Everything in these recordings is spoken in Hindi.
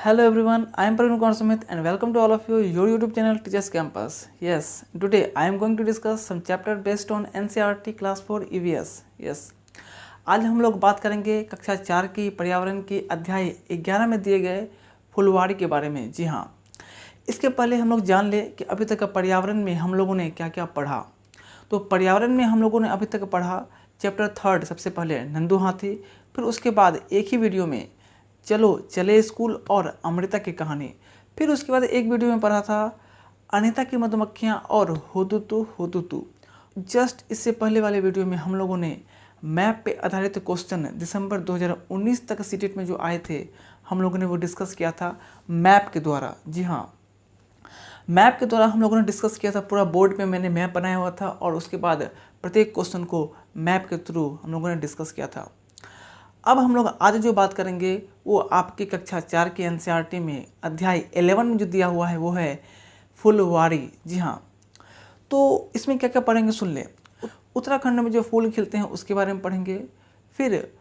Hello everyone, I am Praveen Kumar Sumit and welcome to all of you, your YouTube channel Teachers Campus. Yes, today I am going to discuss some chapter based on NCERT Class 4 EVS. Yes, आज हम लोग बात करेंगे कक्षा 4 की पर्यावरण की अध्याय 11 में दिए गए फुलवाड़ी के बारे में। जी हाँ, इसके पहले हम लोग जान ले कि अभी तक पर्यावरण में हम लोगों ने क्या क्या पढ़ा। तो पर्यावरण में हम लोगों ने अभी तक पढ़ा चैप्टर 3 सबसे पहले नंदू हाथी, फिर उसके बाद एक ही वीडियो में चलो चले स्कूल और अमृता की कहानी, फिर उसके बाद एक वीडियो में पढ़ा था अनीता की मधुमक्खियाँ और हुदुतु। जस्ट इससे पहले वाले वीडियो में हम लोगों ने मैप पे आधारित क्वेश्चन दिसंबर 2019 तक सीटेट में जो आए थे हम लोगों ने वो डिस्कस किया था मैप के द्वारा। जी हाँ, मैप के द्वारा हम लोगों ने डिस्कस किया था, पूरा बोर्ड पे मैंने मैप बनाया हुआ था और उसके बाद प्रत्येक क्वेश्चन को मैप के थ्रू हम लोगों ने डिस्कस किया था। अब हम लोग आज जो बात करेंगे वो आपकी कक्षा 4 की एनसीईआरटी में अध्याय 11 में जो दिया हुआ है वो है फुलवाड़ी। जी हाँ, तो इसमें क्या क्या पढ़ेंगे सुन लें। उत्तराखंड में जो फूल खिलते हैं उसके बारे में पढ़ेंगे, फिर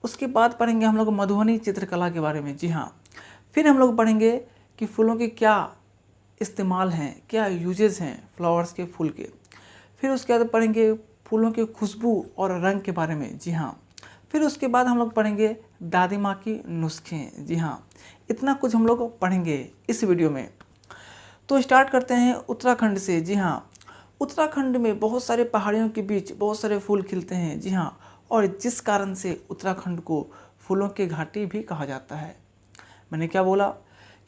उसके बाद पढ़ेंगे हम लोग मधुबनी चित्रकला के बारे में। जी हाँ, फिर हम लोग पढ़ेंगे कि फूलों के क्या इस्तेमाल हैं, क्या यूजेस हैं फ्लावर्स के फूल के। फिर उसके बाद पढ़ेंगे फूलों की खुशबू और रंग के बारे में। जी हाँ, फिर उसके बाद हम लोग पढ़ेंगे दादी माँ की नुस्खे। जी हाँ, इतना कुछ हम लोग पढ़ेंगे इस वीडियो में। तो स्टार्ट करते हैं उत्तराखंड से। जी हाँ, उत्तराखंड में बहुत सारे पहाड़ियों के बीच बहुत सारे फूल खिलते हैं। जी हाँ, और जिस कारण से उत्तराखंड को फूलों की घाटी भी कहा जाता है। मैंने क्या बोला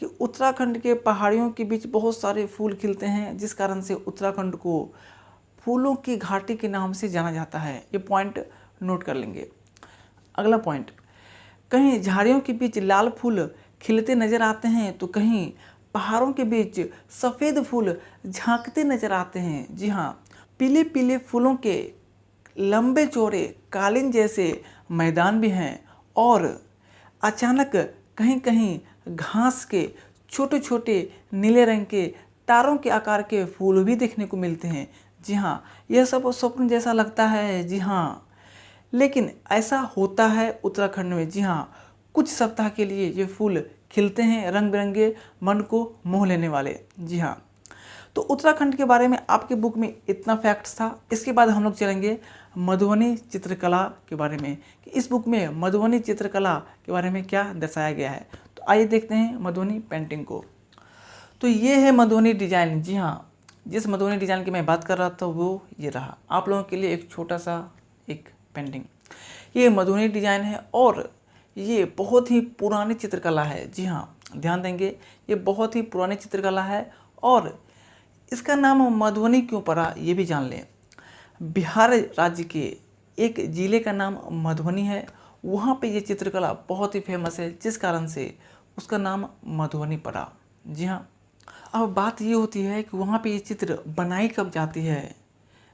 कि उत्तराखंड के पहाड़ियों के बीच बहुत सारे फूल खिलते हैं जिस कारण से उत्तराखंड को फूलों की घाटी के नाम से जाना जाता है। ये पॉइंट नोट कर लेंगे। अगला पॉइंट, कहीं झाड़ियों के बीच लाल फूल खिलते नजर आते हैं तो कहीं पहाड़ों के बीच सफ़ेद फूल झांकते नजर आते हैं। जी हाँ, पीले पीले फूलों के लंबे चौड़े कालीन जैसे मैदान भी हैं और अचानक कहीं कहीं घास के छोटे छोटे नीले रंग के तारों के आकार के फूल भी देखने को मिलते हैं। जी हाँ, यह सब स्वप्न जैसा लगता है। जी हाँ, लेकिन ऐसा होता है उत्तराखंड में। जी हाँ, कुछ सप्ताह के लिए ये फूल खिलते हैं, रंग बिरंगे, मन को मोह लेने वाले। जी हाँ, तो उत्तराखंड के बारे में आपके बुक में इतना फैक्ट्स था। इसके बाद हम लोग चलेंगे मधुबनी चित्रकला के बारे में कि इस बुक में मधुबनी चित्रकला के बारे में क्या दर्शाया गया है। तो आइए देखते हैं मधुबनी पेंटिंग को। तो ये है मधुबनी डिजाइन। जी हाँ, जिस मधुबनी डिजाइन की मैं बात कर रहा था वो ये रहा। आप लोगों के लिए एक छोटा सा एक पेंटिंग, ये मधुबनी डिजाइन है और ये बहुत ही पुरानी चित्रकला है। जी हाँ, ध्यान देंगे, ये बहुत ही पुरानी चित्रकला है और इसका नाम मधुबनी क्यों पड़ा ये भी जान लें। बिहार राज्य के एक ज़िले का नाम मधुबनी है, वहाँ पे ये चित्रकला बहुत ही फेमस है जिस कारण से उसका नाम मधुबनी पड़ा। जी हाँ, अब बात ये होती है कि वहाँ पे ये चित्र बनाई कब जाती है,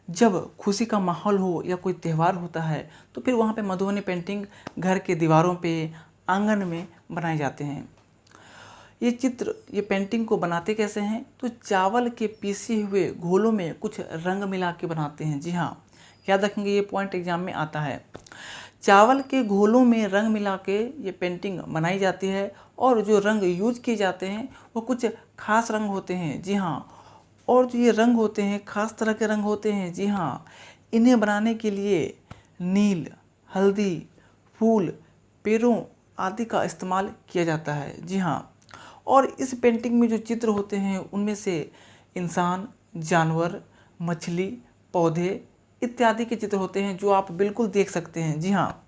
जब खुशी का माहौल हो या कोई त्यौहार होता है तो फिर वहाँ पे मधुबनी पेंटिंग घर के दीवारों पे, आंगन में बनाए जाते हैं। ये चित्र, ये पेंटिंग को बनाते कैसे हैं तो चावल के पीसे हुए घोलों में कुछ रंग मिला के बनाते हैं। जी हाँ, याद रखेंगे, ये पॉइंट एग्जाम में आता है। चावल के घोलों में रंग मिला के ये पेंटिंग बनाई जाती है और जो रंग यूज किए जाते हैं वो कुछ खास रंग होते हैं। जी हाँ, और जो ये रंग होते हैं खास तरह के रंग होते हैं। जी हाँ, इन्हें बनाने के लिए नील, हल्दी, फूल, पेड़ों आदि का इस्तेमाल किया जाता है। जी हाँ, और इस पेंटिंग में जो चित्र होते हैं उनमें से इंसान, जानवर, मछली, पौधे इत्यादि के चित्र होते हैं जो आप बिल्कुल देख सकते हैं। जी हाँ,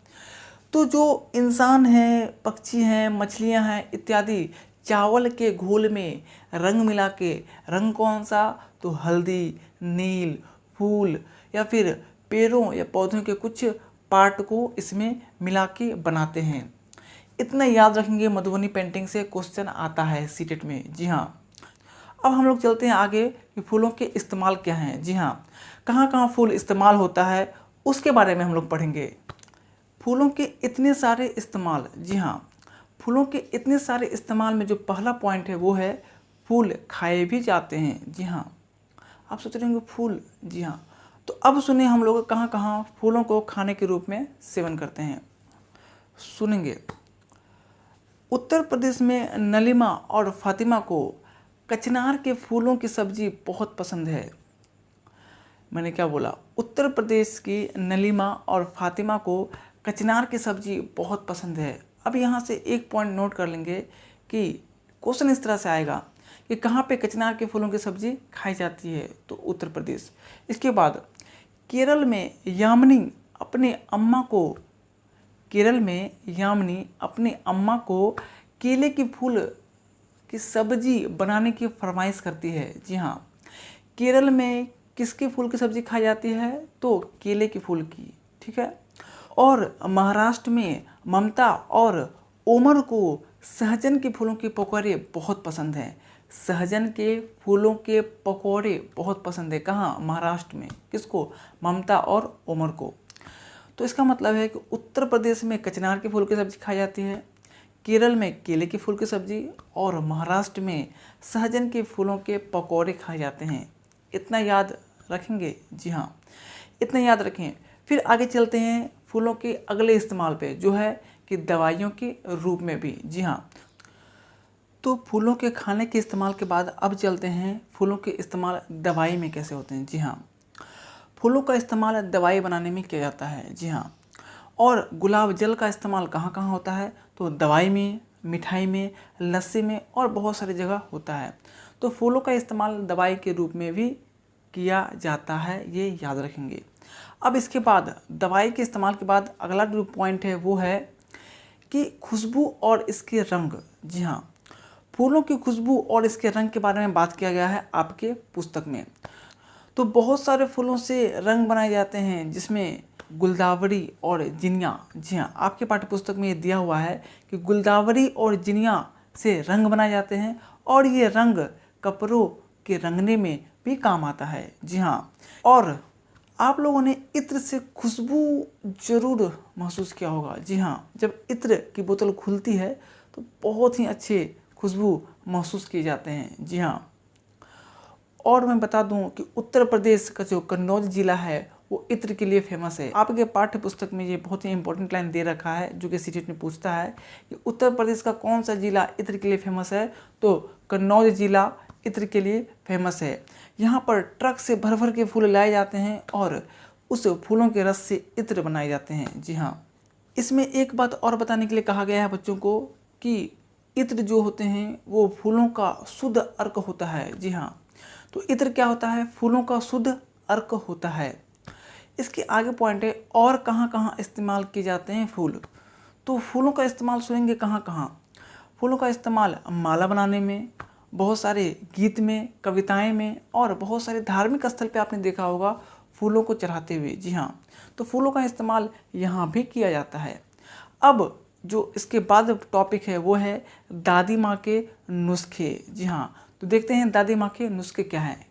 तो जो इंसान हैं, पक्षी हैं, मछलियां हैं इत्यादि चावल के घोल में रंग मिला के, रंग कौन सा तो हल्दी, नील, फूल या फिर पेड़ों या पौधों के कुछ पार्ट को इसमें मिला के बनाते हैं। इतना याद रखेंगे, मधुबनी पेंटिंग से क्वेश्चन आता है सीटेट में। जी हाँ, अब हम लोग चलते हैं आगे कि फूलों के इस्तेमाल क्या हैं। जी हाँ, कहाँ कहाँ फूल इस्तेमाल होता है उसके बारे में हम लोग पढ़ेंगे। फूलों के इतने सारे इस्तेमाल। जी हाँ, फूलों के इतने सारे इस्तेमाल में जो पहला पॉइंट है वो है फूल खाए भी जाते हैं। जी हाँ, आप सोच रहे होंगे फूल। जी हाँ, तो अब सुने हम लोग कहाँ कहाँ फूलों को खाने के रूप में सेवन करते हैं। सुनेंगे, उत्तर प्रदेश में नलीमा और फातिमा को कचनार के फूलों की सब्जी बहुत पसंद है। मैंने क्या बोला? उत्तर प्रदेश की नलीमा और फातिमा को कचनार की सब्जी बहुत पसंद है। अब यहाँ से एक पॉइंट नोट कर लेंगे कि क्वेश्चन इस तरह से आएगा कि कहाँ पे कचनार के फूलों की सब्जी खाई जाती है, तो उत्तर प्रदेश। इसके बाद केरल में यामिनी अपने अम्मा को केले के फूल की सब्जी बनाने की फरमाइश करती है। जी हाँ, केरल में किसके फूल की सब्जी खाई जाती है? तो केले के फूल की। ठीक है। और महाराष्ट्र में ममता और ओमर को सहजन के फूलों के पकौड़े बहुत पसंद हैं। सहजन के फूलों के पकौड़े बहुत पसंद है। कहाँ? महाराष्ट्र में। किसको? ममता और ओमर को। तो इसका मतलब है कि उत्तर प्रदेश में कचनार के फूल की सब्जी खाई जाती है, केरल में केले के फूल की सब्जी और महाराष्ट्र में सहजन के फूलों के पकौड़े खाए जाते हैं। इतना याद रखेंगे? जी हाँ, इतना याद रखें। फिर आगे चलते हैं फूलों के अगले इस्तेमाल पे, जो है कि दवाइयों के रूप में भी। जी हाँ, तो फूलों के खाने के इस्तेमाल के बाद अब चलते हैं फूलों के इस्तेमाल दवाई में कैसे होते हैं। जी हाँ, फूलों का इस्तेमाल दवाई बनाने में किया जाता है। जी हाँ, और गुलाब जल का इस्तेमाल कहाँ कहाँ होता है? तो दवाई में, मिठाई में, लस्सी में और बहुत सारी जगह होता है। तो फूलों का इस्तेमाल दवाई के रूप में भी किया जाता है, ये याद रखेंगे। अब इसके बाद दवाई के इस्तेमाल के बाद अगला जो पॉइंट है वो है कि खुशबू और इसके रंग। जी हाँ, फूलों की खुशबू और इसके रंग के बारे में बात किया गया है आपके पुस्तक में। तो बहुत सारे फूलों से रंग बनाए जाते हैं, जिसमें गुलदावरी और जिनिया। जी हाँ, आपके पाठ्य पुस्तक में ये दिया हुआ है कि गुलदावरी और जिनिया से रंग बनाए जाते हैं और ये रंग कपड़ों के रंगने में भी काम आता है। जी हाँ, और आप लोगों ने इत्र से खुशबू जरूर महसूस किया होगा। जी हाँ, जब इत्र की बोतल खुलती है तो बहुत ही अच्छे खुशबू महसूस किए जाते हैं। जी हाँ, और मैं बता दूं कि उत्तर प्रदेश का जो कन्नौज जिला है वो इत्र के लिए फेमस है। आपके पाठ्य पुस्तक में ये बहुत ही इंपॉर्टेंट लाइन दे रखा है, जो कि सीटेट में पूछता है कि उत्तर प्रदेश का कौन सा जिला इत्र के लिए फेमस है, तो कन्नौज जिला इत्र के लिए फेमस है। यहाँ पर ट्रक से भर भर के फूल लाए जाते हैं और उस फूलों के रस से इत्र बनाए जाते हैं। जी हाँ, इसमें एक बात और बताने के लिए कहा गया है बच्चों को कि इत्र जो होते हैं वो फूलों का शुद्ध अर्क होता है। जी हाँ, तो इत्र क्या होता है? फूलों का शुद्ध अर्क होता है। इसके आगे पॉइंट है और कहाँ कहाँ इस्तेमाल किए जाते हैं फूल। तो फूलों का इस्तेमाल सुनेंगे कहाँ कहाँ। फूलों का इस्तेमाल माला बनाने में, बहुत सारे गीत में, कविताएं में और बहुत सारे धार्मिक स्थल पे आपने देखा होगा फूलों को चढ़ाते हुए। जी हाँ, तो फूलों का इस्तेमाल यहाँ भी किया जाता है। अब जो इसके बाद टॉपिक है वो है दादी माँ के नुस्खे। जी हाँ, तो देखते हैं दादी माँ के नुस्खे क्या हैं।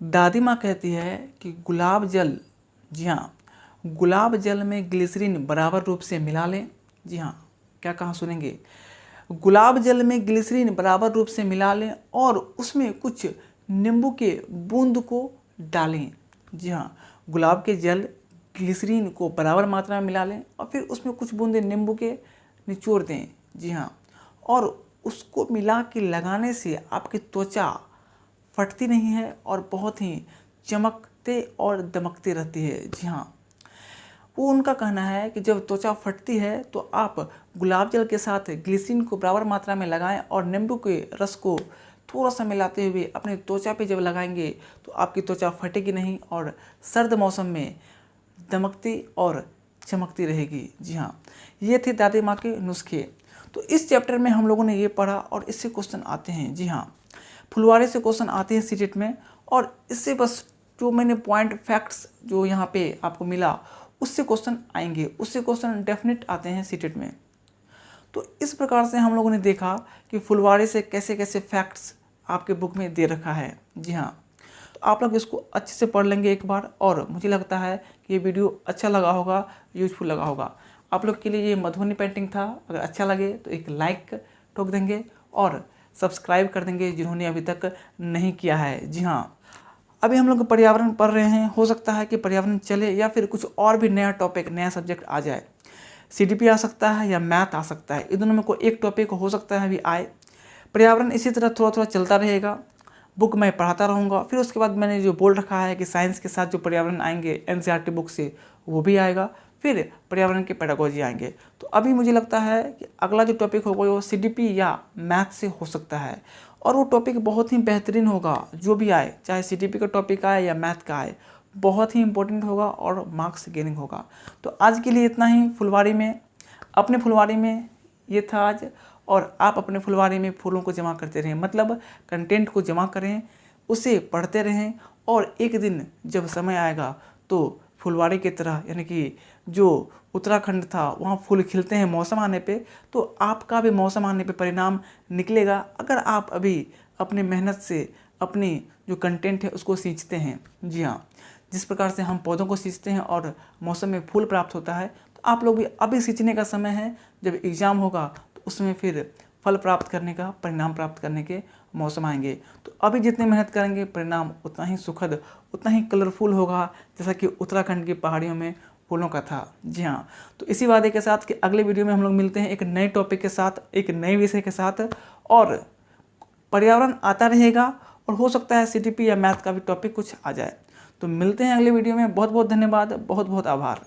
दादी माँ कहती है कि गुलाब जल, जी हाँ, गुलाब जल में ग्लिसरीन बराबर रूप से मिला लें। जी हाँ, क्या कहा सुनेंगे? गुलाब जल में ग्लिसरीन बराबर रूप से मिला लें और उसमें कुछ नींबू के बूंद को डालें। जी हाँ, गुलाब के जल ग्लिसरीन को बराबर मात्रा में मिला लें और फिर उसमें कुछ बूंदे नींबू के निचोड़ दें। जी हाँ, और उसको मिला के लगाने से आपकी त्वचा फटती नहीं है और बहुत ही चमकते और दमकती रहती है। जी हाँ, वो उनका कहना है कि जब त्वचा फटती है तो आप गुलाब जल के साथ ग्लिसरीन को बराबर मात्रा में लगाएं और नींबू के रस को थोड़ा सा मिलाते हुए अपनी त्वचा पे जब लगाएंगे तो आपकी त्वचा फटेगी नहीं और सर्द मौसम में दमकती और चमकती रहेगी। जी हाँ, ये थे दादी माँ के नुस्खे। तो इस चैप्टर में हम लोगों ने ये पढ़ा और इससे क्वेश्चन आते हैं। जी हाँ, फुलवारी से क्वेश्चन आते हैं सीटेट में, और इससे बस जो मैंने पॉइंट फैक्ट्स जो यहाँ पे आपको मिला उससे क्वेश्चन आएंगे, उससे क्वेश्चन डेफिनेट आते हैं सीटेट में। तो इस प्रकार से हम लोगों ने देखा कि फुलवारी से कैसे कैसे फैक्ट्स आपके बुक में दे रखा है। जी हाँ, तो आप लोग इसको अच्छे से पढ़ लेंगे एक बार, और मुझे लगता है कि ये वीडियो अच्छा लगा होगा, यूजफुल लगा होगा आप लोग के लिए। ये मधुबनी पेंटिंग था। अगर अच्छा लगे तो एक लाइक ठोक देंगे और सब्सक्राइब कर देंगे जिन्होंने अभी तक नहीं किया है। जी हाँ, अभी हम लोग पर्यावरण पढ़ रहे हैं, हो सकता है कि पर्यावरण चले या फिर कुछ और भी नया टॉपिक, नया सब्जेक्ट आ जाए। CDP आ सकता है या मैथ आ सकता है, इन दोनों में कोई एक टॉपिक हो सकता है अभी आए। पर्यावरण इसी तरह थोड़ा थोड़ा चलता रहेगा, बुक मैं पढ़ाता रहूँगा। फिर उसके बाद मैंने जो बोल रखा है कि साइंस के साथ जो पर्यावरण आएंगे NCERT बुक से वो भी आएगा, फिर पर्यावरण के पेडागोजी आएंगे। तो अभी मुझे लगता है कि अगला जो टॉपिक होगा वो CDP या मैथ से हो सकता है, और वो टॉपिक बहुत ही बेहतरीन होगा। जो भी आए, चाहे CDP का टॉपिक आए या मैथ का आए, बहुत ही इंपॉर्टेंट होगा और मार्क्स गेनिंग होगा। तो आज के लिए इतना ही। फुलवारी में, अपने फुलवारी में ये था आज, और आप अपने फुलवारी में फूलों को जमा करते रहें, मतलब कंटेंट को जमा करें, उसे पढ़ते रहें, और एक दिन जब समय आएगा तो फुलवारी की तरह, यानी कि जो उत्तराखंड था वहाँ फूल खिलते हैं मौसम आने पे, तो आपका भी मौसम आने पे परिणाम निकलेगा, अगर आप अभी अपनी मेहनत से अपनी जो कंटेंट है उसको सींचते हैं। जी हाँ, जिस प्रकार से हम पौधों को सींचते हैं और मौसम में फूल प्राप्त होता है, तो आप लोग भी अभी सींचने का समय है। जब एग्ज़ाम होगा तो उसमें फिर फल प्राप्त करने का, परिणाम प्राप्त करने के मौसम आएंगे। तो अभी जितनी मेहनत करेंगे परिणाम उतना ही सुखद, उतना ही कलरफुल होगा, जैसा कि उत्तराखंड की पहाड़ियों में फूलों का था। जी हाँ, तो इसी वादे के साथ कि अगले वीडियो में हम लोग मिलते हैं एक नए टॉपिक के साथ, एक नए विषय के साथ, और पर्यावरण आता रहेगा, और हो सकता है CDP या मैथ का भी टॉपिक कुछ आ जाए। तो मिलते हैं अगले वीडियो में। बहुत बहुत धन्यवाद, बहुत बहुत आभार।